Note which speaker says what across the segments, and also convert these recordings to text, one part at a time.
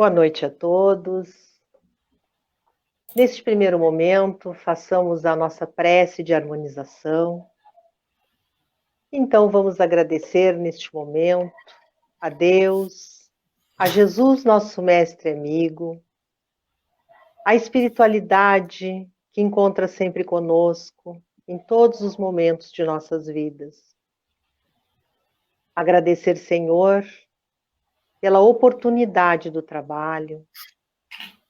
Speaker 1: Boa noite a todos. Neste primeiro momento, façamos a nossa prece de harmonização. Então, vamos agradecer neste momento a Deus, a Jesus, nosso mestre e amigo, a espiritualidade que encontra sempre conosco em todos os momentos de nossas vidas. Agradecer, Senhor, pela oportunidade do trabalho,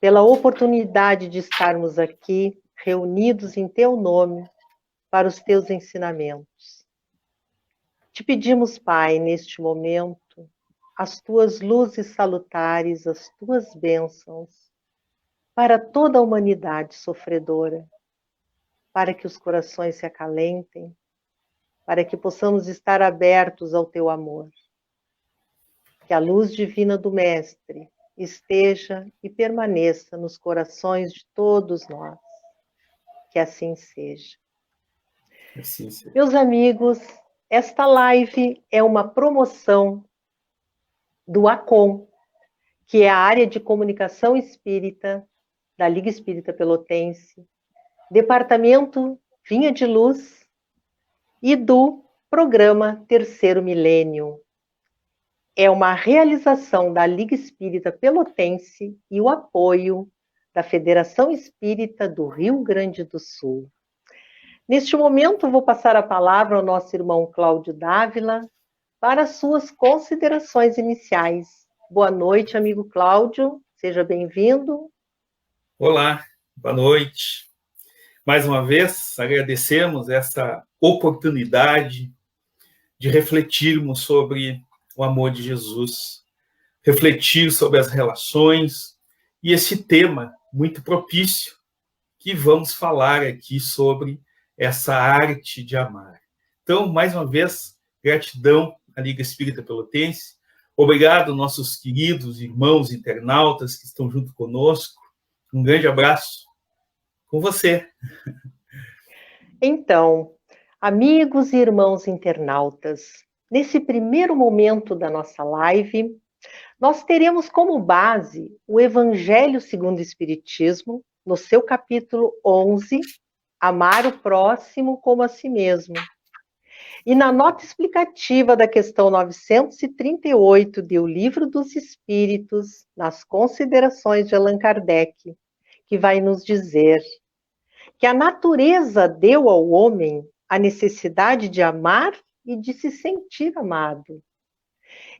Speaker 1: pela oportunidade de estarmos aqui reunidos em Teu nome para os Teus ensinamentos. Te pedimos, Pai, neste momento, as Tuas luzes salutares, as Tuas bênçãos para toda a humanidade sofredora, para que os corações se acalentem, para que possamos estar abertos ao Teu amor. Que a luz divina do Mestre esteja e permaneça nos corações de todos nós. Que assim seja.
Speaker 2: Assim seja.
Speaker 1: Meus amigos, esta live é uma promoção do ACOM, que é a área de comunicação espírita da Liga Espírita Pelotense, Departamento Vinha de Luz e do programa Terceiro Milênio. É uma realização da Liga Espírita Pelotense e o apoio da Federação Espírita do Rio Grande do Sul. Neste momento, vou passar a palavra ao nosso irmão Cláudio Dávila para suas considerações iniciais. Boa noite, amigo Cláudio. Seja bem-vindo.
Speaker 2: Olá, boa noite. Mais uma vez, agradecemos essa oportunidade de refletirmos sobre o amor de Jesus, refletir sobre as relações e esse tema muito propício que vamos falar aqui sobre essa arte de amar. Então, mais uma vez, gratidão à Liga Espírita Pelotense. Obrigado, nossos queridos irmãos internautas que estão junto conosco. Um grande abraço com você.
Speaker 1: Então, amigos e irmãos internautas, nesse primeiro momento da nossa live, nós teremos como base o Evangelho segundo o Espiritismo, no seu capítulo 11, Amar o próximo como a si mesmo. E na nota explicativa da questão 938 de O Livro dos Espíritos, nas considerações de Allan Kardec, que vai nos dizer que a natureza deu ao homem a necessidade de amar e de se sentir amado.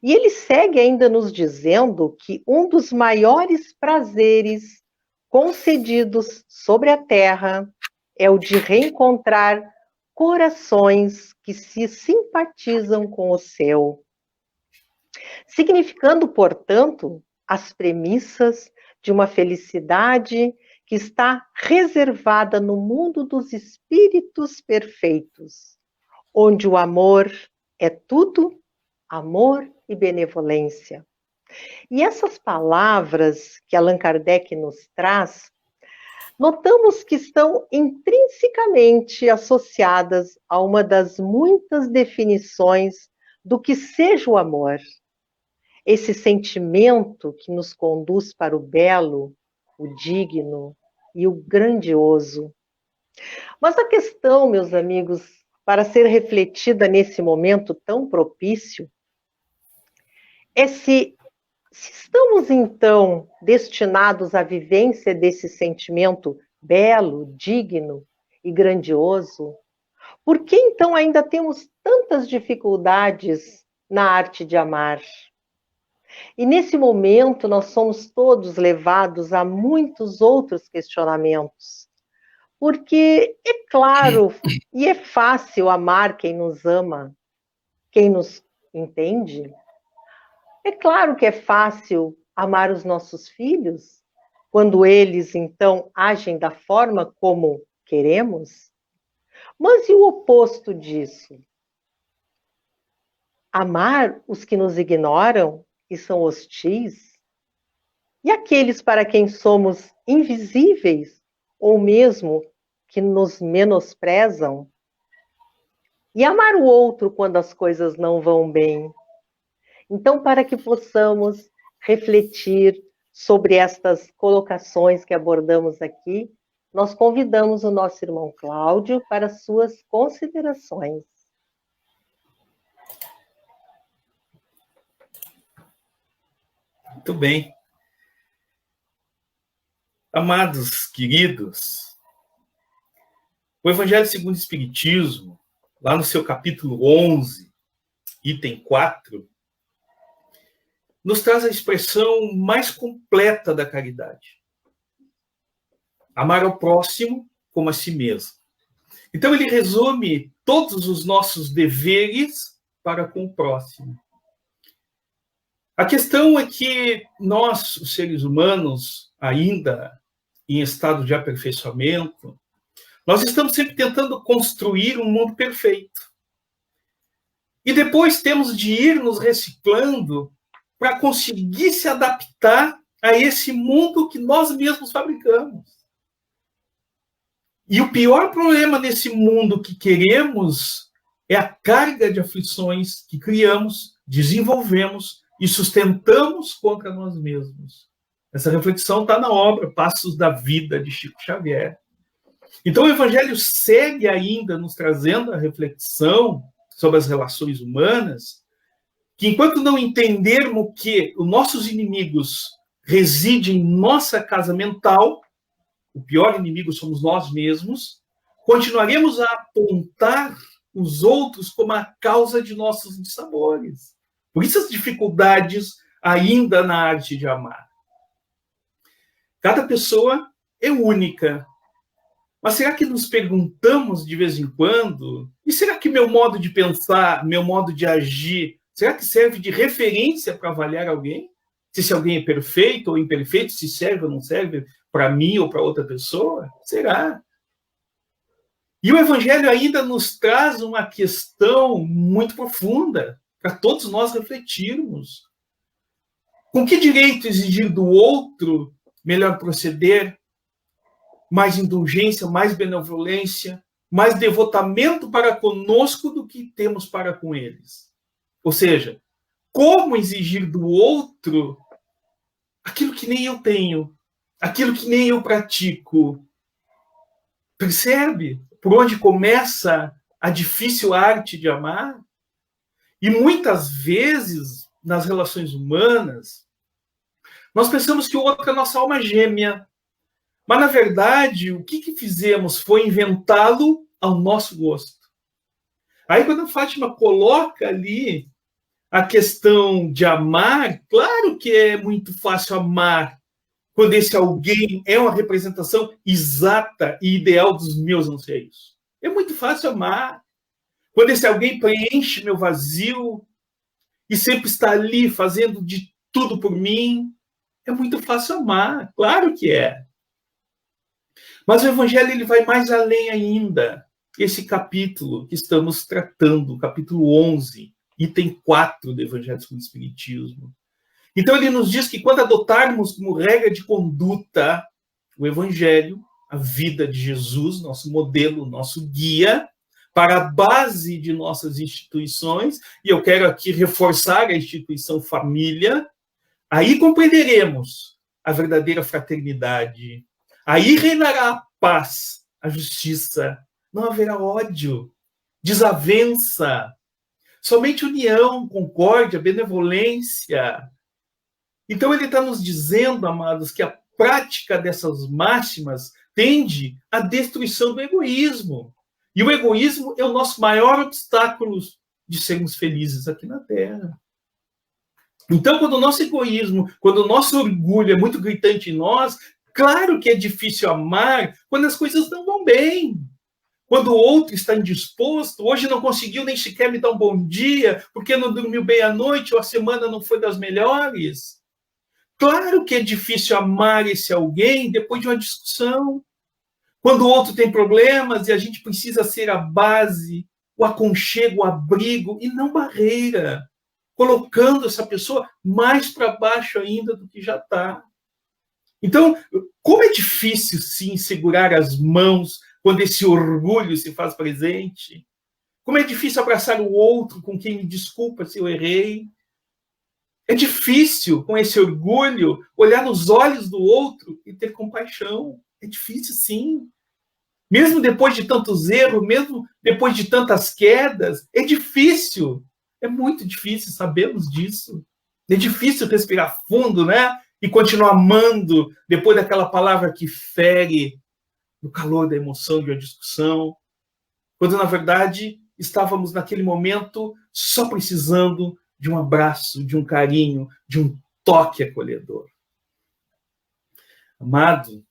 Speaker 1: E ele segue ainda nos dizendo que um dos maiores prazeres concedidos sobre a terra é o de reencontrar corações que se simpatizam com o seu. Significando, portanto, as premissas de uma felicidade que está reservada no mundo dos espíritos perfeitos, onde o amor é tudo, amor e benevolência. E essas palavras que Allan Kardec nos traz, notamos que estão intrinsecamente associadas a uma das muitas definições do que seja o amor. Esse sentimento que nos conduz para o belo, o digno e o grandioso. Mas a questão, meus amigos, para ser refletida nesse momento tão propício, é se estamos, então, destinados à vivência desse sentimento belo, digno e grandioso, por que, então, ainda temos tantas dificuldades na arte de amar? E, nesse momento, nós somos todos levados a muitos outros questionamentos. Porque é claro e é fácil amar quem nos ama, quem nos entende. É claro que é fácil amar os nossos filhos, quando eles, então, agem da forma como queremos. Mas e o oposto disso? Amar os que nos ignoram e são hostis? E aqueles para quem somos invisíveis, ou mesmo que nos menosprezam? E amar o outro quando as coisas não vão bem? Então, para que possamos refletir sobre estas colocações que abordamos aqui, nós convidamos o nosso irmão Cláudio para suas considerações.
Speaker 2: Muito bem. Amados, queridos, o Evangelho segundo o Espiritismo, lá no seu capítulo 11, item 4, nos traz a expressão mais completa da caridade. Amar ao próximo como a si mesmo. Então, ele resume todos os nossos deveres para com o próximo. A questão é que nós, os seres humanos, ainda em estado de aperfeiçoamento, nós estamos sempre tentando construir um mundo perfeito. E depois temos de ir nos reciclando para conseguir se adaptar a esse mundo que nós mesmos fabricamos. E o pior problema nesse mundo que queremos é a carga de aflições que criamos, desenvolvemos e sustentamos contra nós mesmos. Essa reflexão está na obra Passos da Vida, de Chico Xavier. Então, o Evangelho segue ainda nos trazendo a reflexão sobre as relações humanas, que enquanto não entendermos que os nossos inimigos residem em nossa casa mental, o pior inimigo somos nós mesmos, continuaremos a apontar os outros como a causa de nossos dissabores. Por isso as dificuldades ainda na arte de amar. Cada pessoa é única. Mas será que nos perguntamos de vez em quando? E será que meu modo de pensar, meu modo de agir, será que serve de referência para avaliar alguém? Se alguém é perfeito ou imperfeito, se serve ou não serve para mim ou para outra pessoa? Será? E o Evangelho ainda nos traz uma questão muito profunda para todos nós refletirmos. Com que direito exigir do outro melhor proceder, mais indulgência, mais benevolência, mais devotamento para conosco do que temos para com eles? Ou seja, como exigir do outro aquilo que nem eu tenho, aquilo que nem eu pratico? Percebe por onde começa a difícil arte de amar? E muitas vezes, nas relações humanas, nós pensamos que o outro é a nossa alma gêmea. Mas, na verdade, o que fizemos foi inventá-lo ao nosso gosto. Aí, quando a Fátima coloca ali a questão de amar, claro que é muito fácil amar quando esse alguém é uma representação exata e ideal dos meus anseios. É muito fácil amar quando esse alguém preenche meu vazio e sempre está ali fazendo de tudo por mim. É muito fácil amar, claro que é. Mas o Evangelho ele vai mais além ainda. Esse capítulo que estamos tratando, capítulo 11, item 4 do Evangelho segundo o Espiritismo. Então ele nos diz que quando adotarmos como regra de conduta o Evangelho, a vida de Jesus, nosso modelo, nosso guia, para a base de nossas instituições, e eu quero aqui reforçar a instituição família, aí compreenderemos a verdadeira fraternidade. Aí reinará a paz, a justiça. Não haverá ódio, desavença. Somente união, concórdia, benevolência. Então ele está nos dizendo, amados, que a prática dessas máximas tende à destruição do egoísmo. E o egoísmo é o nosso maior obstáculo de sermos felizes aqui na Terra. Então, quando o nosso egoísmo, quando o nosso orgulho é muito gritante em nós, claro que é difícil amar quando as coisas não vão bem. Quando o outro está indisposto, hoje não conseguiu nem sequer me dar um bom dia, porque não dormiu bem à noite, ou a semana não foi das melhores. Claro que é difícil amar esse alguém depois de uma discussão. Quando o outro tem problemas e a gente precisa ser a base, o aconchego, o abrigo, e não barreira, colocando essa pessoa mais para baixo ainda do que já está. Então, como é difícil, sim, segurar as mãos quando esse orgulho se faz presente. Como é difícil abraçar o outro com quem me desculpa se eu errei. É difícil, com esse orgulho, olhar nos olhos do outro e ter compaixão. É difícil, sim. Mesmo depois de tantos erros, mesmo depois de tantas quedas, é difícil. É muito difícil, sabemos disso. É difícil respirar fundo, né? E continuar amando depois daquela palavra que fere no calor da emoção de uma discussão, quando, na verdade, estávamos naquele momento só precisando de um abraço, de um carinho, de um toque acolhedor. Amado,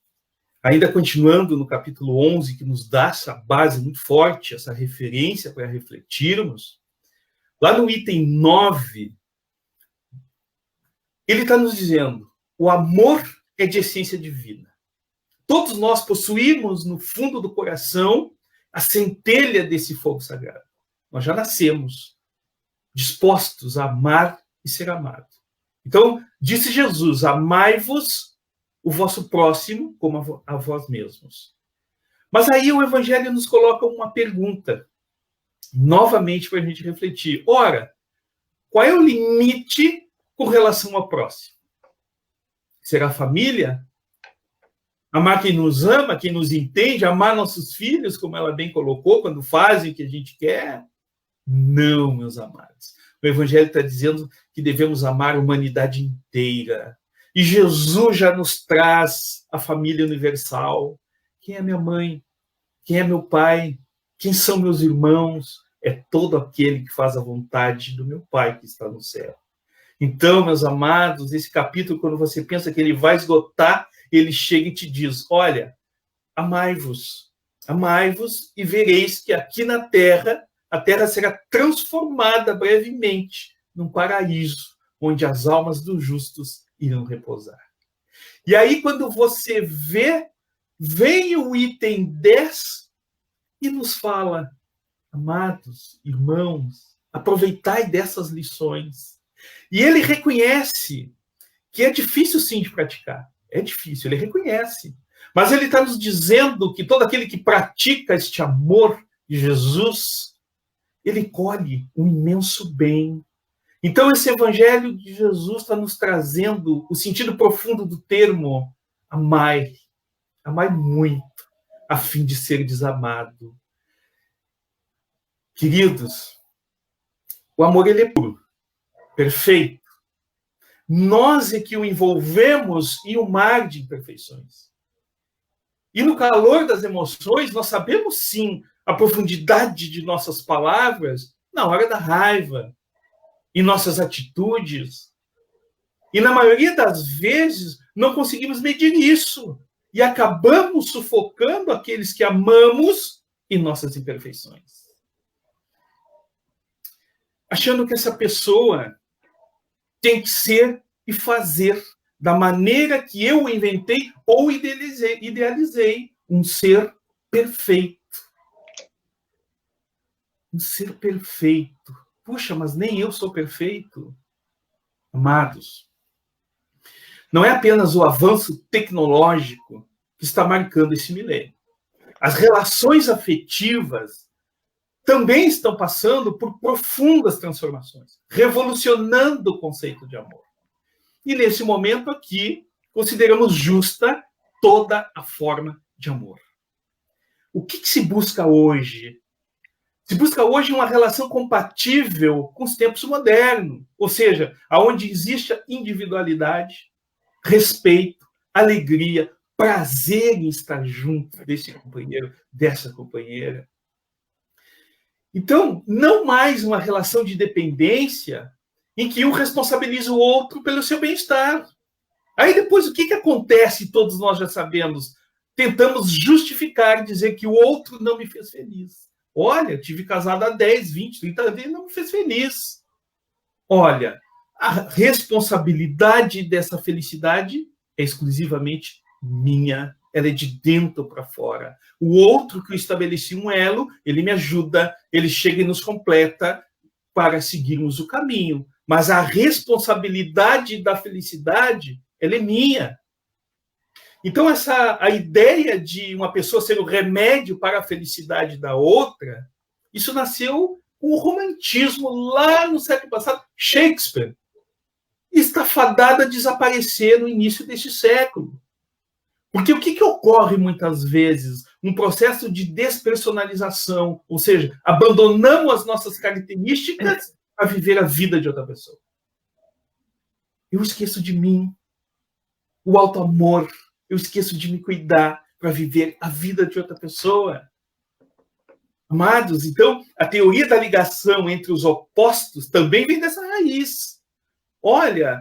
Speaker 2: ainda continuando no capítulo 11, que nos dá essa base muito forte, essa referência para refletirmos, lá no item 9, ele está nos dizendo: o amor é de essência divina. Todos nós possuímos no fundo do coração a centelha desse fogo sagrado. Nós já nascemos dispostos a amar e ser amado. Então, disse Jesus: amai-vos o vosso próximo como a vós mesmos. Mas aí o Evangelho nos coloca uma pergunta, novamente para a gente refletir. Ora, qual é o limite com relação ao próximo? Será a família? Amar quem nos ama, quem nos entende, amar nossos filhos, como ela bem colocou, quando fazem o que a gente quer? Não, meus amados. O Evangelho está dizendo que devemos amar a humanidade inteira. E Jesus já nos traz a família universal. Quem é minha mãe? Quem é meu pai? Quem são meus irmãos? É todo aquele que faz a vontade do meu Pai que está no céu. Então, meus amados, esse capítulo, quando você pensa que ele vai esgotar, ele chega e te diz: olha, amai-vos e vereis que aqui na terra, a terra será transformada brevemente num paraíso, onde as almas dos justos irão repousar. E aí, quando você vê, vem o item 10 e nos fala: amados irmãos, aproveitai dessas lições. E ele reconhece que é difícil, sim, de praticar. É difícil, ele reconhece. Mas ele está nos dizendo que todo aquele que pratica este amor de Jesus, ele colhe um imenso bem. Então, esse Evangelho de Jesus está nos trazendo o sentido profundo do termo amai. Amai muito, a fim de ser desamado. Queridos, o amor, ele é puro, perfeito. Nós é que o envolvemos em um mar de imperfeições. E no calor das emoções, nós sabemos, sim, a profundidade de nossas palavras na hora da raiva, em nossas atitudes. E na maioria das vezes, não conseguimos medir isso. E acabamos sufocando aqueles que amamos em nossas imperfeições. Achando que essa pessoa tem que ser e fazer da maneira que eu inventei ou idealizei, um ser perfeito. Um ser perfeito. Puxa, mas nem eu sou perfeito. Amados, não é apenas o avanço tecnológico que está marcando esse milênio. As relações afetivas também estão passando por profundas transformações, revolucionando o conceito de amor. E nesse momento aqui, consideramos justa toda a forma de amor. O que se busca hoje? Se busca hoje uma relação compatível com os tempos modernos, ou seja, onde existe a individualidade, respeito, alegria, prazer em estar junto desse companheiro, dessa companheira. Então, não mais uma relação de dependência em que um responsabiliza o outro pelo seu bem-estar. Aí depois o que acontece, todos nós já sabemos, tentamos justificar, dizer que o outro não me fez feliz. Olha, tive casado há 10, 20, 30 anos e não me fez feliz. Olha, a responsabilidade dessa felicidade é exclusivamente minha. Ela é de dentro para fora. O outro que eu estabeleci um elo, ele me ajuda, ele chega e nos completa para seguirmos o caminho. Mas a responsabilidade da felicidade, ela é minha. Então, a ideia de uma pessoa ser o remédio para a felicidade da outra, isso nasceu com o romantismo lá no século passado. Shakespeare, está fadada a desaparecer no início deste século. Porque o que ocorre muitas vezes? Um processo de despersonalização, ou seja, abandonamos as nossas características para viver a vida de outra pessoa. Eu esqueço de mim, o auto-amor, eu esqueço de me cuidar para viver a vida de outra pessoa. Amados, então, a teoria da ligação entre os opostos também vem dessa raiz. Olha,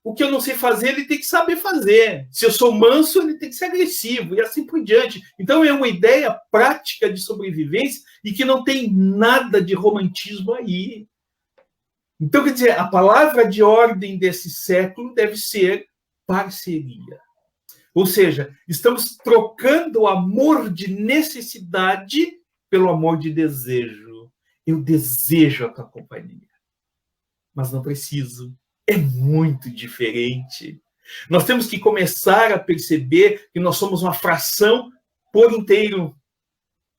Speaker 2: o que eu não sei fazer, ele tem que saber fazer. Se eu sou manso, ele tem que ser agressivo, e assim por diante. Então, é uma ideia prática de sobrevivência e que não tem nada de romantismo aí. Então, quer dizer, a palavra de ordem desse século deve ser parceria. Ou seja, estamos trocando o amor de necessidade pelo amor de desejo. Eu desejo a tua companhia, mas não preciso. É muito diferente. Nós temos que começar a perceber que nós somos uma fração por inteiro.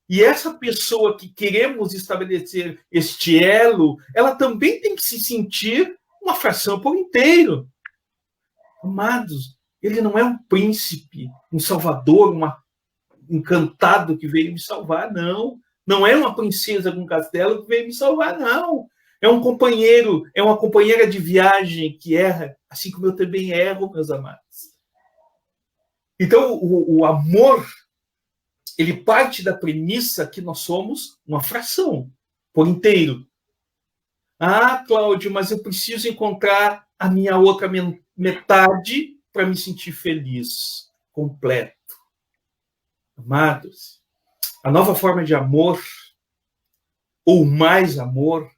Speaker 2: E essa pessoa que queremos estabelecer este elo, ela também tem que se sentir uma fração por inteiro. Amados, ele não é um príncipe, um salvador, um encantado que veio me salvar, não. Não é uma princesa com castelo que veio me salvar, não. É um companheiro, é uma companheira de viagem que erra, assim como eu também erro, meus amados. Então, o amor, ele parte da premissa que nós somos uma fração, por inteiro. Ah, Cláudio, mas eu preciso encontrar a minha outra metade para me sentir feliz, completo. Amados, a nova forma de amor, ou mais amor,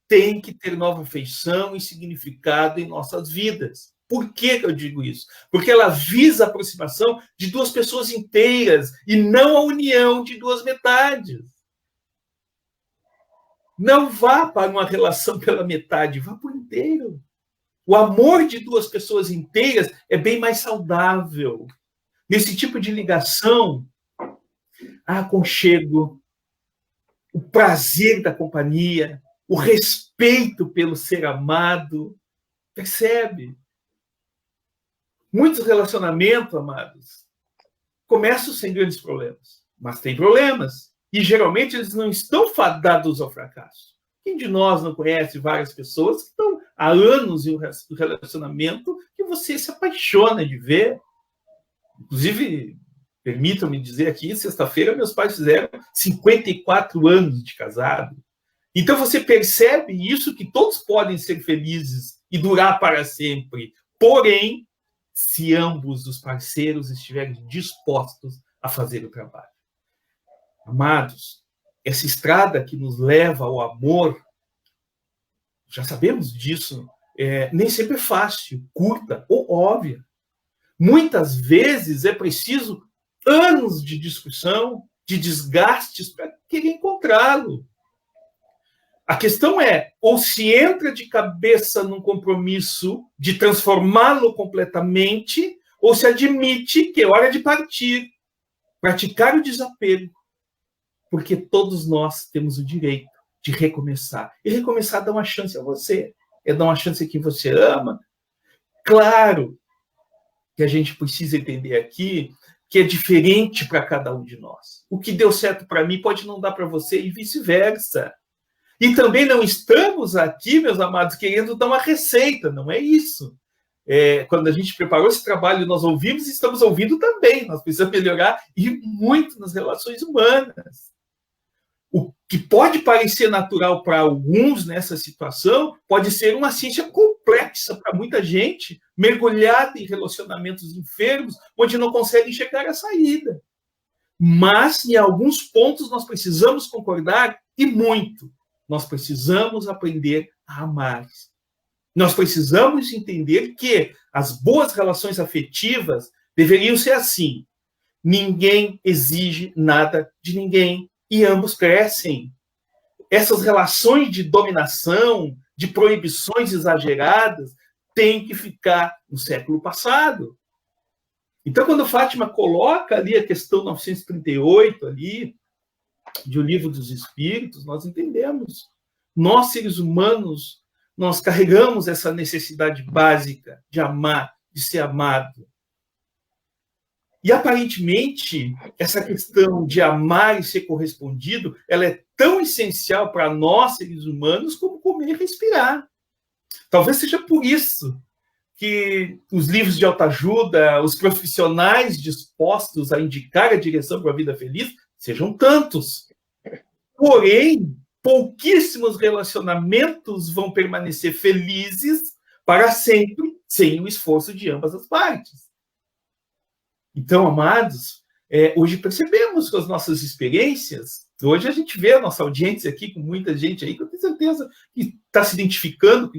Speaker 2: tem que ter nova feição e significado em nossas vidas. Por que eu digo isso? Porque ela visa a aproximação de duas pessoas inteiras e não a união de duas metades. Não vá para uma relação pela metade, vá por inteiro. O amor de duas pessoas inteiras é bem mais saudável. Nesse tipo de ligação, aconchego, o prazer da companhia, o respeito pelo ser amado. Percebe? Muitos relacionamentos, amados, começam sem grandes problemas, mas tem problemas. E geralmente eles não estão fadados ao fracasso. Quem de nós não conhece várias pessoas que estão há anos em um relacionamento que você se apaixona de ver? Inclusive, permitam-me dizer aqui, sexta-feira meus pais fizeram 54 anos de casado. Então você percebe isso, que todos podem ser felizes e durar para sempre. Porém, se ambos os parceiros estiverem dispostos a fazer o trabalho. Amados, essa estrada que nos leva ao amor, já sabemos disso, nem sempre é fácil, curta ou óbvia. Muitas vezes é preciso anos de discussão, de desgastes para querer encontrá-lo. A questão é, ou se entra de cabeça num compromisso de transformá-lo completamente, ou se admite que é hora de partir, praticar o desapego, porque todos nós temos o direito de recomeçar. E recomeçar dá uma chance a você, é dar uma chance a quem você ama. Claro que a gente precisa entender aqui que é diferente para cada um de nós. O que deu certo para mim pode não dar para você e vice-versa. E também não estamos aqui, meus amados, querendo dar uma receita, não é isso. Quando a gente preparou esse trabalho, nós ouvimos e estamos ouvindo também. Nós precisamos melhorar e muito nas relações humanas. O que pode parecer natural para alguns nessa situação pode ser uma ciência complexa para muita gente, mergulhada em relacionamentos enfermos, onde não conseguem chegar à saída. Mas, em alguns pontos, nós precisamos concordar, e muito. Nós precisamos aprender a amar. Nós precisamos entender que as boas relações afetivas deveriam ser assim. Ninguém exige nada de ninguém e ambos crescem. Essas relações de dominação, de proibições exageradas, têm que ficar no século passado. Então, quando Fátima coloca ali a questão 938, ali, de O Livro dos Espíritos, nós entendemos. Nós, seres humanos, nós carregamos essa necessidade básica de amar, de ser amado. E, aparentemente, essa questão de amar e ser correspondido, ela é tão essencial para nós, seres humanos, como comer e respirar. Talvez seja por isso que os livros de autoajuda, os profissionais dispostos a indicar a direção para a vida feliz, sejam tantos. Porém, pouquíssimos relacionamentos vão permanecer felizes para sempre, sem o esforço de ambas as partes. Então, amados, hoje percebemos com as nossas experiências, hoje a gente vê a nossa audiência aqui, com muita gente aí, que eu tenho certeza que está se identificando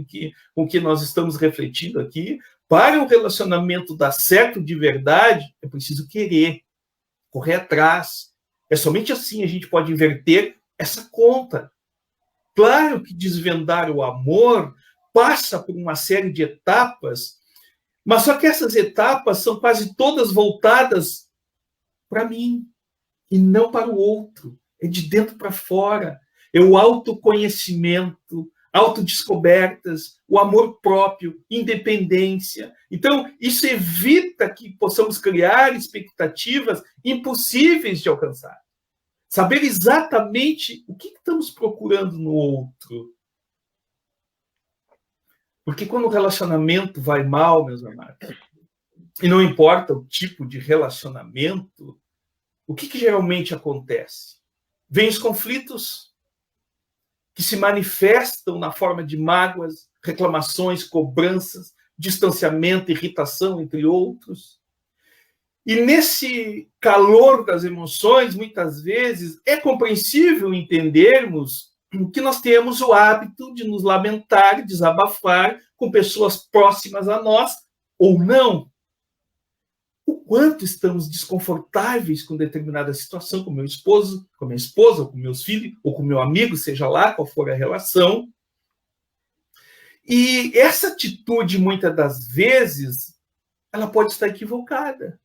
Speaker 2: com o que nós estamos refletindo aqui. Para o relacionamento dar certo de verdade, é preciso querer, correr atrás. É somente assim a gente pode inverter essa conta. Claro que desvendar o amor passa por uma série de etapas, mas só que essas etapas são quase todas voltadas para mim e não para o outro. É de dentro para fora. É o autoconhecimento, autodescobertas, o amor próprio, independência. Então, isso evita que possamos criar expectativas impossíveis de alcançar. Saber exatamente o que estamos procurando no outro. Porque quando o relacionamento vai mal, meus amados, e não importa o tipo de relacionamento, o que geralmente acontece? Vêm os conflitos que se manifestam na forma de mágoas, reclamações, cobranças, distanciamento, irritação, entre outros. E nesse calor das emoções, muitas vezes, é compreensível entendermos que nós temos o hábito de nos lamentar, desabafar com pessoas próximas a nós, ou não. O quanto estamos desconfortáveis com determinada situação, com meu esposo, com minha esposa, ou com meus filhos, ou com meu amigo, seja lá qual for a relação. E essa atitude, muitas das vezes, ela pode estar equivocada.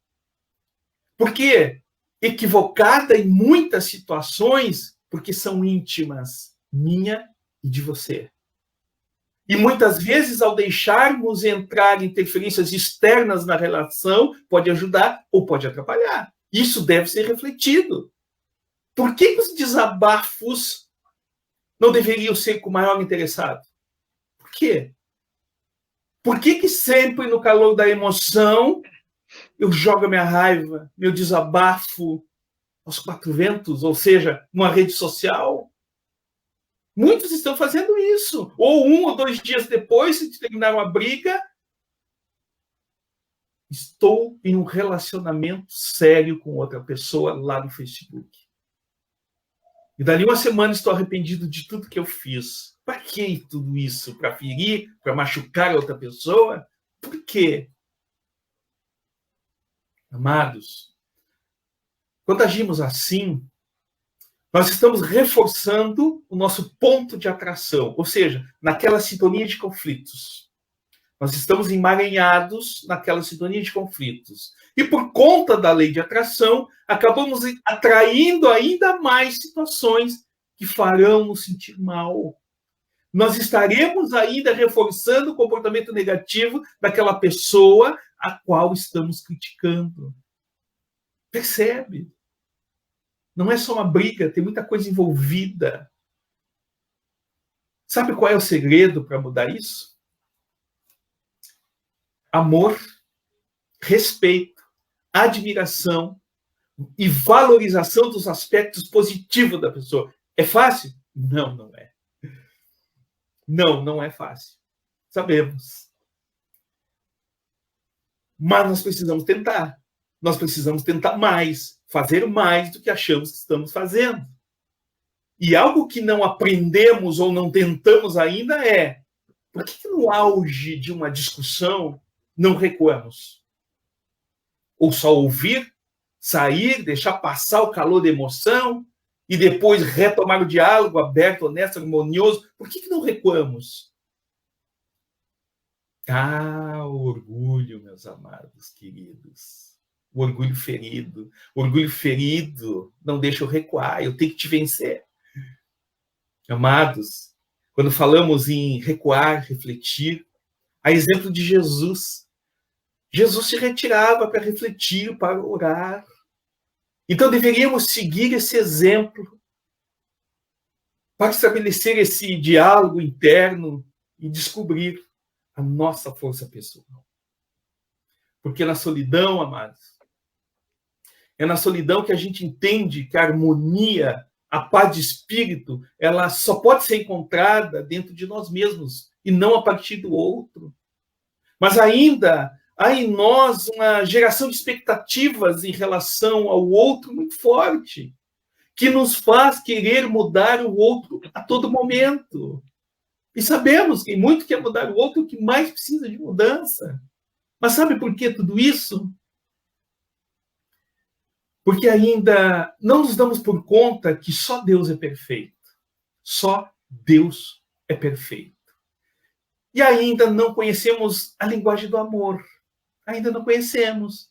Speaker 2: Por quê? Equivocada em muitas situações, porque são íntimas, minha e de você. E muitas vezes, ao deixarmos entrar interferências externas na relação, pode ajudar ou pode atrapalhar. Isso deve ser refletido. Por que os desabafos não deveriam ser com o maior interessado? Por quê? Por que sempre, no calor da emoção, eu jogo a minha raiva, meu desabafo aos quatro ventos, ou seja, numa rede social? Muitos estão fazendo isso. Ou 1 ou 2 dias depois de terminar uma briga, estou em um relacionamento sério com outra pessoa lá no Facebook. E dali uma semana estou arrependido de tudo que eu fiz. Para que tudo isso? Para ferir? Para machucar a outra pessoa? Por quê? Amados, quando agimos assim, nós estamos reforçando o nosso ponto de atração, ou seja, naquela sintonia de conflitos. Nós estamos emaranhados naquela sintonia de conflitos. E por conta da lei de atração, acabamos atraindo ainda mais situações que farão nos sentir mal. Nós estaremos ainda reforçando o comportamento negativo daquela pessoa a qual estamos criticando. Percebe? Não é só uma briga, tem muita coisa envolvida. Sabe qual é o segredo para mudar isso? Amor, respeito, admiração e valorização dos aspectos positivos da pessoa. É fácil? Não, não é. Não, não é fácil. Sabemos. Mas nós precisamos tentar. Nós precisamos tentar mais, fazer mais do que achamos que estamos fazendo. E algo que não aprendemos ou não tentamos ainda é: por que no auge de uma discussão não recuamos? Ou só ouvir, sair, deixar passar o calor da emoção e depois retomar o diálogo aberto, honesto, harmonioso? Por que não recuamos? O orgulho, meus amados queridos. O orgulho ferido. O orgulho ferido não deixa eu recuar, eu tenho que te vencer. Amados, Quando falamos em recuar, refletir, a exemplo de Jesus. Jesus se retirava para refletir, para orar. Então deveríamos seguir esse exemplo para estabelecer esse diálogo interno e descobrir a nossa força pessoal. Porque na solidão, amados, é na solidão que a gente entende que a harmonia, a paz de espírito, ela só pode ser encontrada dentro de nós mesmos e não a partir do outro. Mas ainda há em nós uma geração de expectativas em relação ao outro muito forte, que nos faz querer mudar o outro a todo momento. E sabemos que muito quer mudar o outro, o que mais precisa de mudança. Mas sabe por que tudo isso? Porque ainda não nos damos por conta que só Deus é perfeito. Só Deus é perfeito. E ainda não conhecemos a linguagem do amor. Ainda não conhecemos.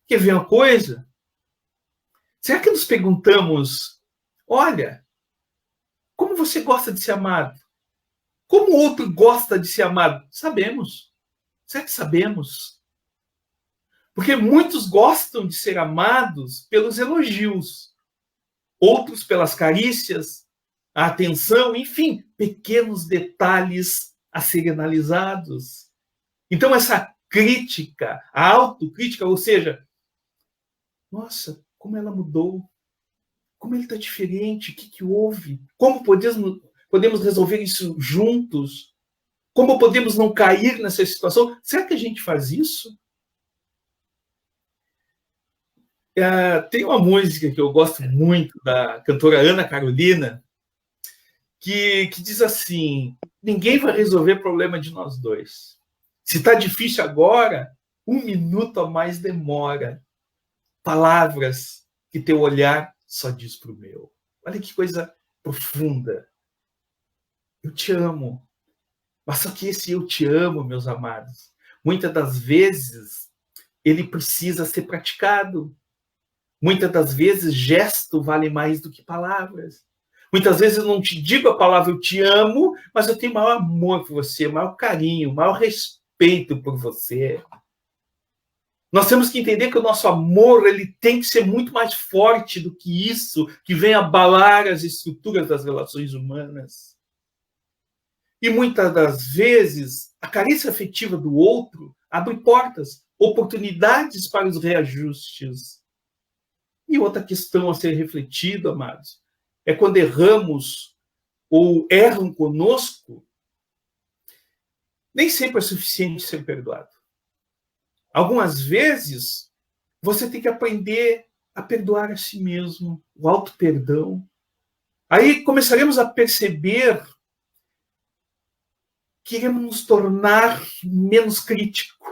Speaker 2: Quer ver uma coisa? Será que nos perguntamos, olha, como você gosta de ser amado? Como o outro gosta de ser amado? Sabemos. Será que sabemos? Porque muitos gostam de ser amados pelos elogios, outros pelas carícias, a atenção, enfim, pequenos detalhes a serem analisados. Então, essa crítica, a autocrítica, ou seja, nossa, como ela mudou, como ele está diferente, o que houve, como podemos resolver isso juntos, como podemos não cair nessa situação? Será que a gente faz isso? Tem uma música que eu gosto muito, da cantora Ana Carolina, que diz assim, ninguém vai resolver o problema de nós dois. Se está difícil agora, 1 minuto a mais demora. Palavras que teu olhar só diz para o meu. Olha que coisa profunda. Eu te amo. Mas só que esse eu te amo, meus amados, muitas das vezes ele precisa ser praticado. Muitas das vezes gesto vale mais do que palavras. Muitas vezes eu não te digo a palavra eu te amo, mas eu tenho maior amor por você, maior carinho, maior respeito por você. Nós temos que entender que o nosso amor ele tem que ser muito mais forte do que isso, que vem abalar as estruturas das relações humanas. E muitas das vezes, a carência afetiva do outro abre portas, oportunidades para os reajustes. E outra questão a ser refletida, amados, é quando erramos ou erram conosco, nem sempre é suficiente ser perdoado. Algumas vezes, você tem que aprender a perdoar a si mesmo, o auto-perdão. Aí começaremos a perceber que iremos nos tornar menos crítico,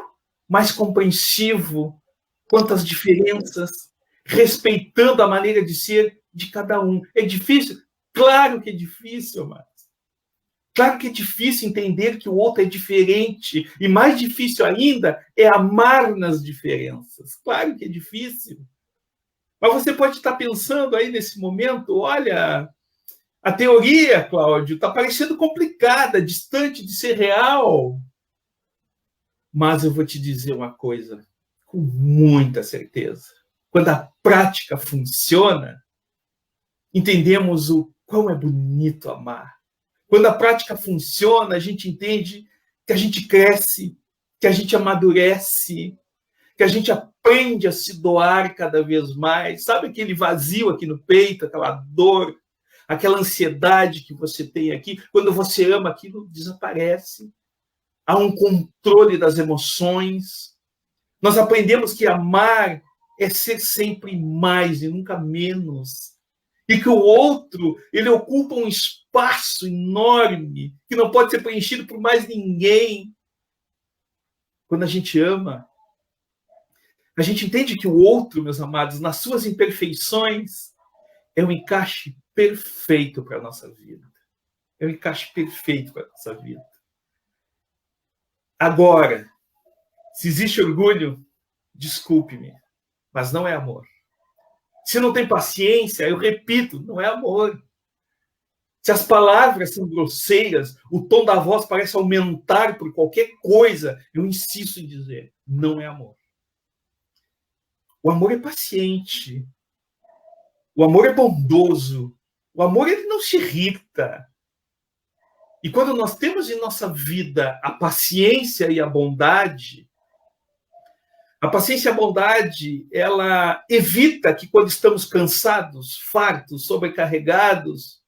Speaker 2: mais compreensivo quanto às diferenças, respeitando a maneira de ser de cada um. É difícil? Claro que é difícil, amados. Claro que é difícil entender que o outro é diferente. E mais difícil ainda é amar nas diferenças. Claro que é difícil. Mas você pode estar pensando aí nesse momento, olha, a teoria, Cláudio, está parecendo complicada, distante de ser real. Mas eu vou te dizer uma coisa com muita certeza. Quando a prática funciona, entendemos o quão é bonito amar. Quando a prática funciona, a gente entende que a gente cresce, que a gente amadurece, que a gente aprende a se doar cada vez mais. Sabe aquele vazio aqui no peito, aquela dor, aquela ansiedade que você tem aqui? Quando você ama, aquilo desaparece. Há um controle das emoções. Nós aprendemos que amar é ser sempre mais e nunca menos. E que o outro, ele ocupa um espaço enorme que não pode ser preenchido por mais ninguém. Quando a gente ama, a gente entende que o outro, meus amados, nas suas imperfeições, é um encaixe perfeito para a nossa vida. É um encaixe perfeito para a nossa vida. Agora, se existe orgulho, desculpe-me, mas não é amor. Se não tem paciência, eu repito, não é amor. se as palavras são grosseiras, o tom da voz parece aumentar por qualquer coisa, eu insisto em dizer, não é amor. O amor é paciente. O amor é bondoso. O amor, ele não se irrita. E quando nós temos em nossa vida a paciência e a bondade, ela evita que quando estamos cansados, fartos, sobrecarregados,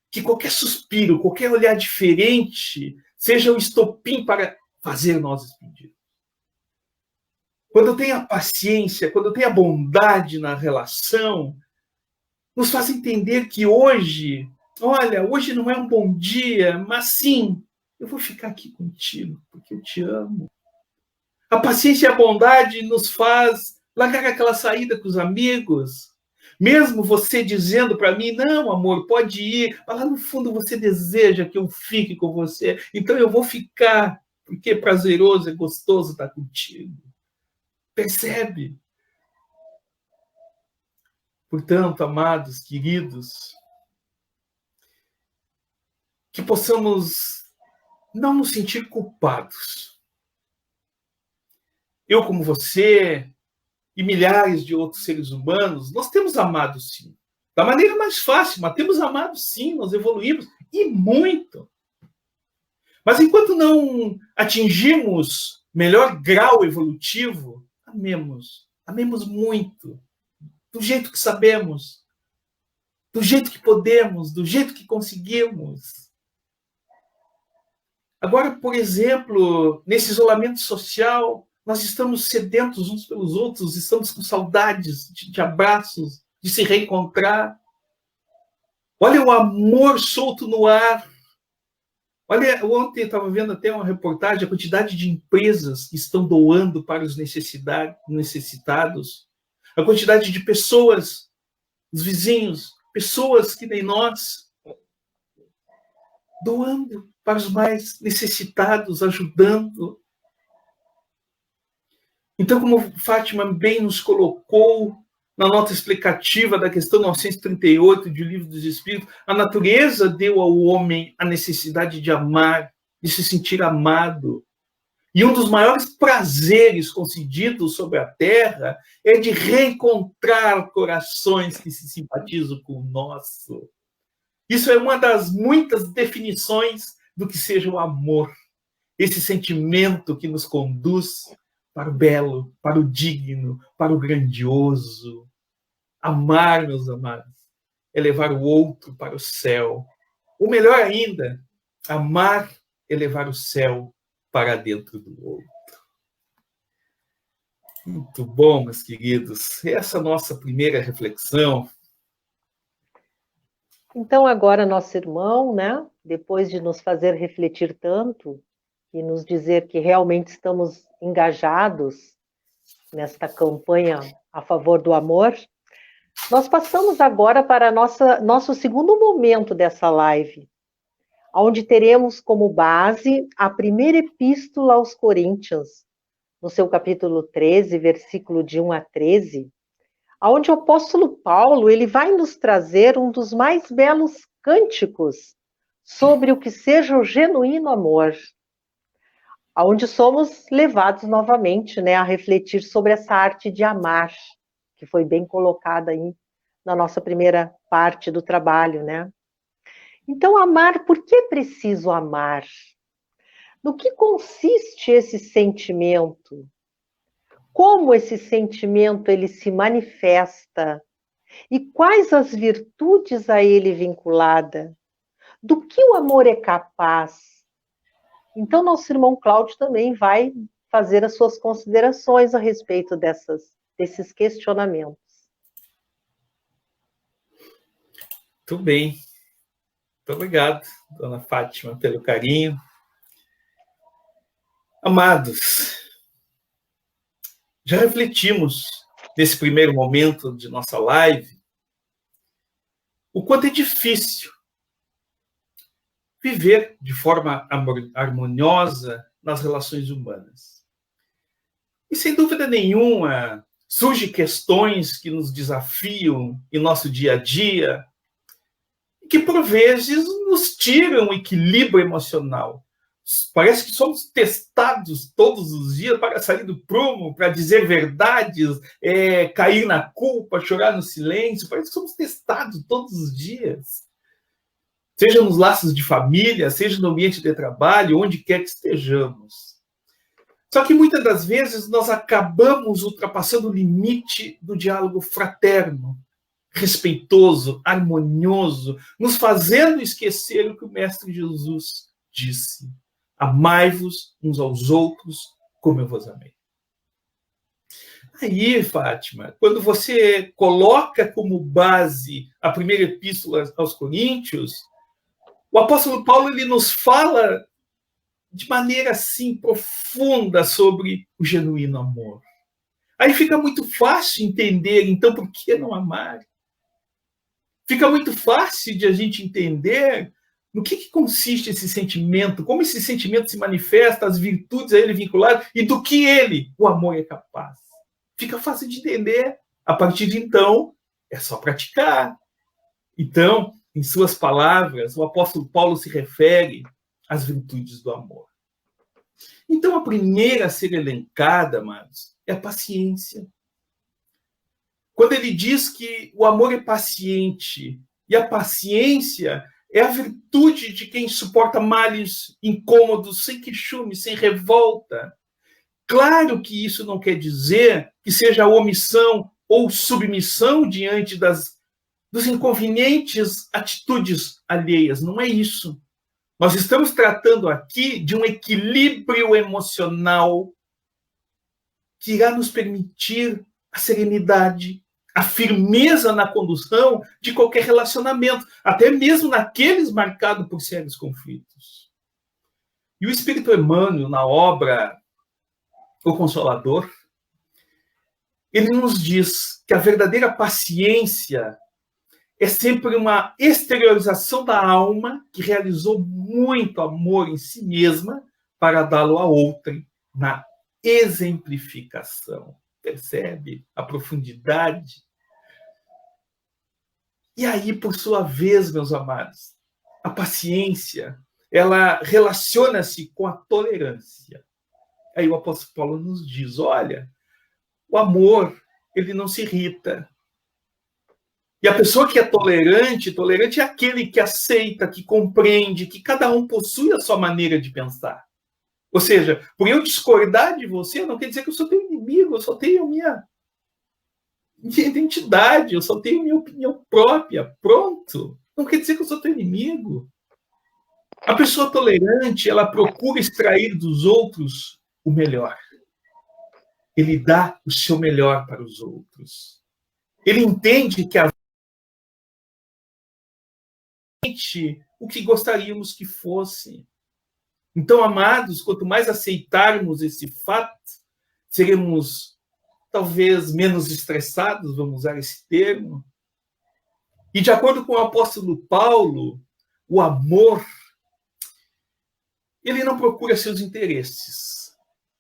Speaker 2: que qualquer suspiro, qualquer olhar diferente seja um estopim para fazer nós expedir. Quando tem a paciência, quando tem a bondade na relação, nos faz entender que hoje, olha, hoje não é um bom dia, mas sim, eu vou ficar aqui contigo, porque eu te amo. A paciência e a bondade nos faz largar aquela saída com os amigos, mesmo você dizendo para mim, não, amor, pode ir, mas lá no fundo você deseja que eu fique com você, então eu vou ficar, porque é prazeroso, é gostoso estar contigo. Percebe? Portanto, amados, queridos, que possamos não nos sentir culpados. Eu, como você, e milhares de outros seres humanos, nós temos amado sim. Da maneira mais fácil, mas temos amado sim, nós evoluímos, e muito. Mas enquanto não atingimos melhor grau evolutivo, amemos. Amemos muito. Do jeito que sabemos. Do jeito que podemos, do jeito que conseguimos. Agora, por exemplo, nesse isolamento social, nós estamos sedentos uns pelos outros, estamos com saudades de abraços, de se reencontrar. Olha o amor solto no ar. Olha, ontem eu estava vendo até uma reportagem, a quantidade de empresas que estão doando para os necessitados, a quantidade de pessoas, os vizinhos, pessoas que nem nós, doando para os mais necessitados, ajudando. Então, como Fátima bem nos colocou na nota explicativa da questão 938 do Livro dos Espíritos, a natureza deu ao homem a necessidade de amar, de se sentir amado. E um dos maiores prazeres concedidos sobre a Terra é de reencontrar corações que se simpatizam com o nosso. Isso é uma das muitas definições do que seja o amor. Esse sentimento que nos conduz para o belo, para o digno, para o grandioso. Amar, meus amados, é levar o outro para o céu. Ou melhor ainda, amar é levar o céu para dentro do outro. Muito bom, meus queridos. Essa é a nossa primeira reflexão.
Speaker 1: Então, agora, nosso irmão, né, depois de nos fazer refletir tanto e nos dizer que realmente estamos engajados nesta campanha a favor do amor, nós passamos agora para nosso segundo momento dessa live, onde teremos como base a primeira epístola aos Coríntios, no seu capítulo 13, versículo de 1 a 13, onde o apóstolo Paulo ele vai nos trazer um dos mais belos cânticos sobre o que seja o genuíno amor, onde somos levados novamente, né, a refletir sobre essa arte de amar, que foi bem colocada aí na nossa primeira parte do trabalho, né? Então, amar, por que é preciso amar? No que consiste esse sentimento? Como esse sentimento ele se manifesta? E quais as virtudes a ele vinculada? Do que o amor é capaz? Então, nosso irmão Cláudio também vai fazer as suas considerações a respeito desses questionamentos.
Speaker 2: Muito bem. Muito obrigado, dona Fátima, pelo carinho. Amados, já refletimos nesse primeiro momento de nossa live o quanto é difícil viver de forma harmoniosa nas relações humanas. E, sem dúvida nenhuma, surgem questões que nos desafiam em nosso dia a dia, que, por vezes, nos tiram o equilíbrio emocional. Parece que somos testados todos os dias para sair do prumo, para dizer verdades, cair na culpa, chorar no silêncio. Parece que somos testados todos os dias. Seja nos laços de família, seja no ambiente de trabalho, onde quer que estejamos. Só que muitas das vezes nós acabamos ultrapassando o limite do diálogo fraterno, respeitoso, harmonioso, nos fazendo esquecer o que o Mestre Jesus disse: amai-vos uns aos outros como eu vos amei. Aí, Fátima, quando você coloca como base a primeira epístola aos Coríntios, o apóstolo Paulo ele nos fala de maneira assim profunda sobre o genuíno amor. Aí fica muito fácil entender, então, por que não amar? Fica muito fácil de a gente entender no que consiste esse sentimento, como esse sentimento se manifesta, as virtudes a ele vinculadas e do que ele, o amor, é capaz. Fica fácil de entender. A partir de então, é só praticar. Então, em suas palavras, o apóstolo Paulo se refere às virtudes do amor. Então, a primeira a ser elencada, amados, é a paciência. Quando ele diz que o amor é paciente e a paciência é a virtude de quem suporta males incômodos, sem queixume, sem revolta. Claro que isso não quer dizer que seja omissão ou submissão diante dos inconvenientes atitudes alheias. Não é isso. Nós estamos tratando aqui de um equilíbrio emocional que irá nos permitir a serenidade, a firmeza na condução de qualquer relacionamento, até mesmo naqueles marcados por sérios conflitos. E o Espírito Emmanuel, na obra O Consolador, ele nos diz que a verdadeira paciência é sempre uma exteriorização da alma que realizou muito amor em si mesma para dá-lo a outrem na exemplificação. Percebe a profundidade? E aí, por sua vez, meus amados, a paciência, ela relaciona-se com a tolerância. Aí o apóstolo Paulo nos diz, olha, o amor, ele não se irrita. E a pessoa que é tolerante é aquele que aceita, que compreende, que cada um possui a sua maneira de pensar. Ou seja, por eu discordar de você, não quer dizer que eu só tenho inimigo, eu só tenho minha identidade, eu só tenho minha opinião própria. Pronto. Não quer dizer que eu sou teu inimigo. A pessoa tolerante, ela procura extrair dos outros o melhor. Ele dá o seu melhor para os outros. Ele entende que a gente o que gostaríamos que fosse. Então, amados, quanto mais aceitarmos esse fato, seremos talvez menos estressados, vamos usar esse termo. E de acordo com o apóstolo Paulo, o amor, ele não procura seus interesses.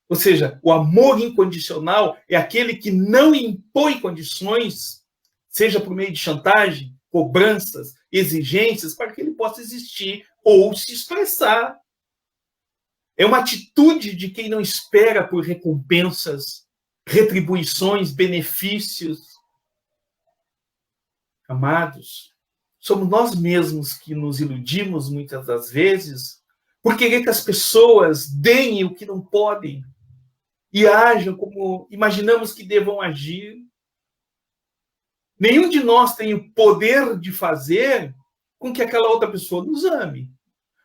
Speaker 2: Ou seja, o amor incondicional é aquele que não impõe condições, seja por meio de chantagem, cobranças, exigências, para que ele possa existir ou se expressar. É uma atitude de quem não espera por recompensas, retribuições, benefícios. Amados, somos nós mesmos que nos iludimos muitas das vezes por querer que as pessoas deem o que não podem e ajam como imaginamos que devam agir. Nenhum de nós tem o poder de fazer com que aquela outra pessoa nos ame.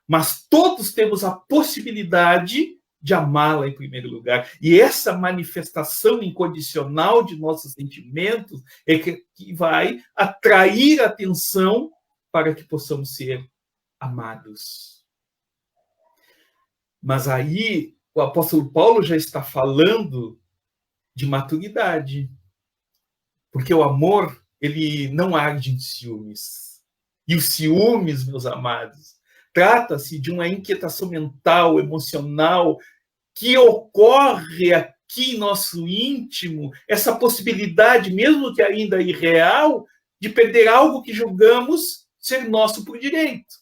Speaker 2: Mas todos temos a possibilidade de amá-la em primeiro lugar. E essa manifestação incondicional de nossos sentimentos é que vai atrair atenção para que possamos ser amados. Mas aí o apóstolo Paulo já está falando de maturidade. Porque o amor, ele não arde em ciúmes. E os ciúmes, meus amados, trata-se de uma inquietação mental, emocional, que ocorre aqui em nosso íntimo, essa possibilidade, mesmo que ainda irreal, de perder algo que julgamos ser nosso por direito.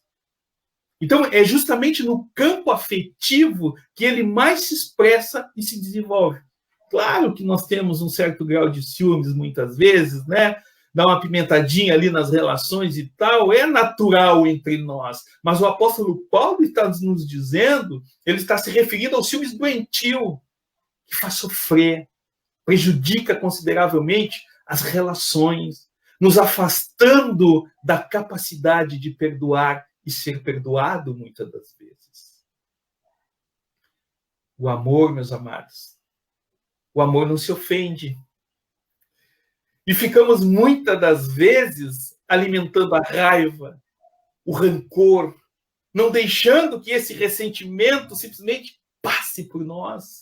Speaker 2: Então, é justamente no campo afetivo que ele mais se expressa e se desenvolve. Claro que nós temos um certo grau de ciúmes muitas vezes, né? Dá uma pimentadinha ali nas relações e tal, é natural entre nós. Mas o apóstolo Paulo está nos dizendo, ele está se referindo ao ciúmes doentio, que faz sofrer, prejudica consideravelmente as relações, nos afastando da capacidade de perdoar e ser perdoado muitas das vezes. O amor, meus amados, o amor não se ofende. E ficamos muitas das vezes alimentando a raiva, o rancor, não deixando que esse ressentimento simplesmente passe por nós.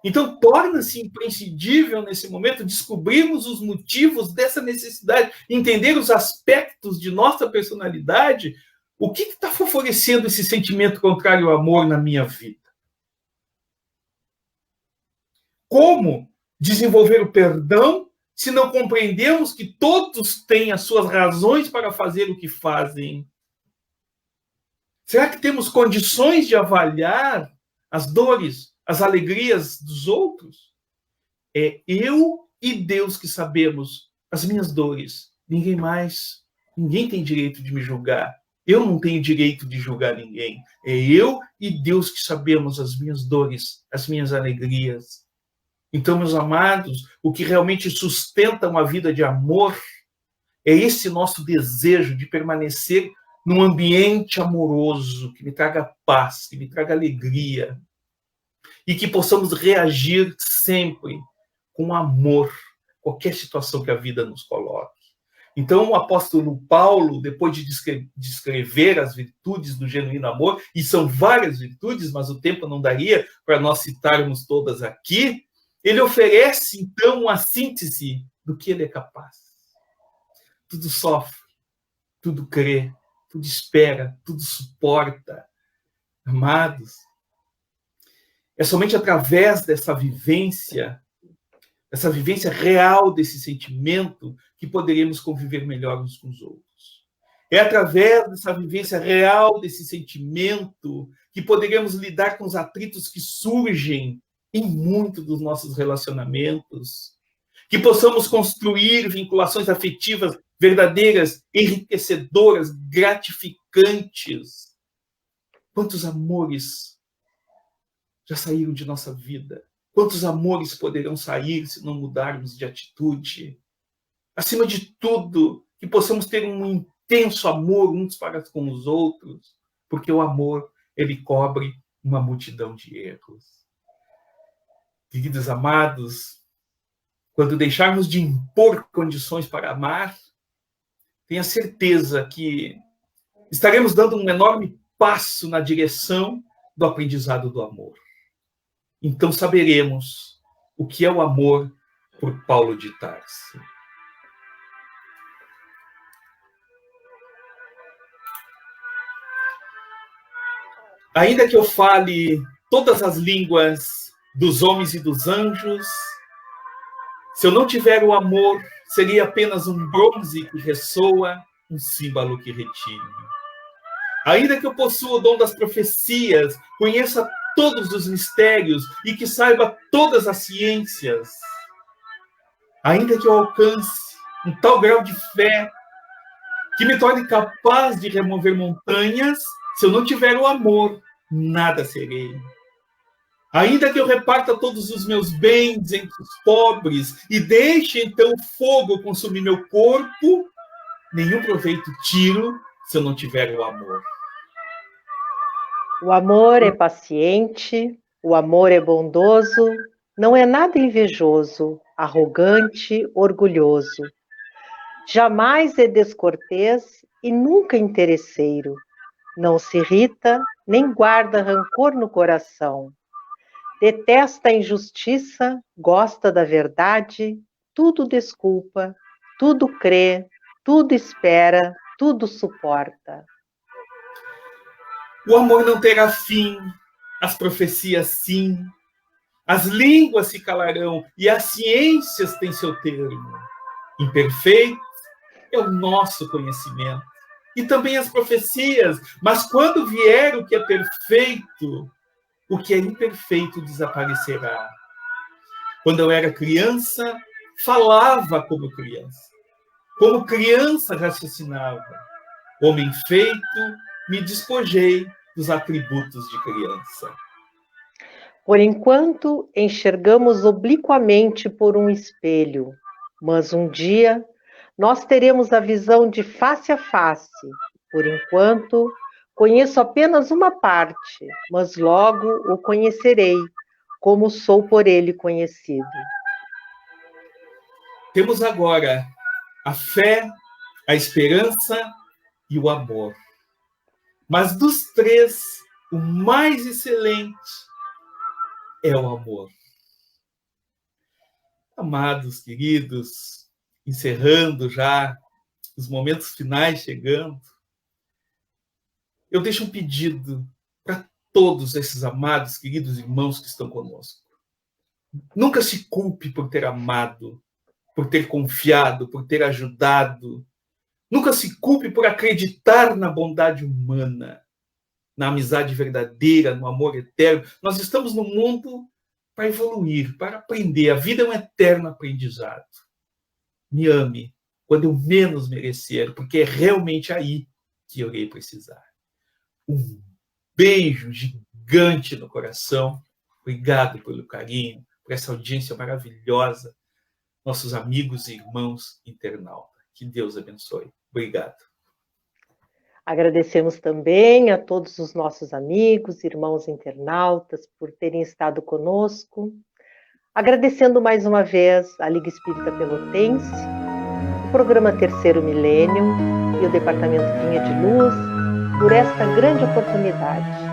Speaker 2: Então, torna-se imprescindível nesse momento descobrirmos os motivos dessa necessidade, entender os aspectos de nossa personalidade, o que está favorecendo esse sentimento contrário ao amor na minha vida. Como desenvolver o perdão se não compreendemos que todos têm as suas razões para fazer o que fazem? Será que temos condições de avaliar as dores, as alegrias dos outros? É eu e Deus que sabemos as minhas dores. Ninguém mais. Ninguém tem direito de me julgar. Eu não tenho direito de julgar ninguém. É eu e Deus que sabemos as minhas dores, as minhas alegrias. Então, meus amados, o que realmente sustenta uma vida de amor é esse nosso desejo de permanecer num ambiente amoroso, que me traga paz, que me traga alegria, e que possamos reagir sempre com amor, qualquer situação que a vida nos coloque. Então, o apóstolo Paulo, depois de descrever as virtudes do genuíno amor, e são várias virtudes, mas o tempo não daria para nós citarmos todas aqui, ele oferece, então, uma síntese do que ele é capaz. Tudo sofre, tudo crê, tudo espera, tudo suporta. Amados, é somente através dessa vivência real desse sentimento, que poderemos conviver melhor uns com os outros. É através dessa vivência real desse sentimento que poderemos lidar com os atritos que surgem em muitos dos nossos relacionamentos, que possamos construir vinculações afetivas verdadeiras, enriquecedoras, gratificantes. Quantos amores já saíram de nossa vida? Quantos amores poderão sair se não mudarmos de atitude? Acima de tudo, que possamos ter um intenso amor uns para com os outros, porque o amor, ele cobre uma multidão de erros. Queridos amados, quando deixarmos de impor condições para amar, tenha certeza que estaremos dando um enorme passo na direção do aprendizado do amor. Então saberemos o que é o amor por Paulo de Tarso. Ainda que eu fale todas as línguas dos homens e dos anjos, se eu não tiver o amor, seria apenas um bronze que ressoa, um símbolo que retine. Ainda que eu possua o dom das profecias, conheça todos os mistérios e que saiba todas as ciências, ainda que eu alcance um tal grau de fé que me torne capaz de remover montanhas, se eu não tiver o amor, nada serei. Ainda que eu reparta todos os meus bens entre os pobres e deixe então o fogo consumir meu corpo, nenhum proveito tiro se eu não tiver o amor.
Speaker 1: O amor é paciente, o amor é bondoso, não é nada invejoso, arrogante, orgulhoso. Jamais é descortês e nunca interesseiro. Não se irrita, nem guarda rancor no coração. Detesta a injustiça, gosta da verdade, tudo desculpa, tudo crê, tudo espera, tudo suporta.
Speaker 2: O amor não terá fim, as profecias sim, as línguas se calarão e as ciências têm seu termo. Imperfeito é o nosso conhecimento. e também as profecias, mas quando vier o que é perfeito, o que é imperfeito desaparecerá. Quando eu era criança, falava como criança raciocinava. Homem feito, me despojei dos atributos de criança.
Speaker 1: Por enquanto, enxergamos obliquamente por um espelho, mas um dia nós teremos a visão de face a face. Por enquanto, conheço apenas uma parte, mas logo o conhecerei, como sou por ele conhecido.
Speaker 2: Temos agora a fé, a esperança e o amor. Mas dos três, o mais excelente é o amor. Amados, queridos, encerrando já, os momentos finais chegando, eu deixo um pedido para todos esses amados, queridos irmãos que estão conosco. Nunca se culpe por ter amado, por ter confiado, por ter ajudado. Nunca se culpe por acreditar na bondade humana, na amizade verdadeira, no amor eterno. Nós estamos no mundo para evoluir, para aprender. A vida é um eterno aprendizado. Me ame quando eu menos merecer, porque é realmente aí que eu irei precisar. Um beijo gigante no coração. Obrigado pelo carinho, por essa audiência maravilhosa. Nossos amigos e irmãos internautas. Que Deus abençoe. Obrigado.
Speaker 1: Agradecemos também a todos os nossos amigos, irmãos internautas, por terem estado conosco. Agradecendo mais uma vez a Liga Espírita Pelotense, o programa Terceiro Milênio e o Departamento Vinha de Luz por esta grande oportunidade.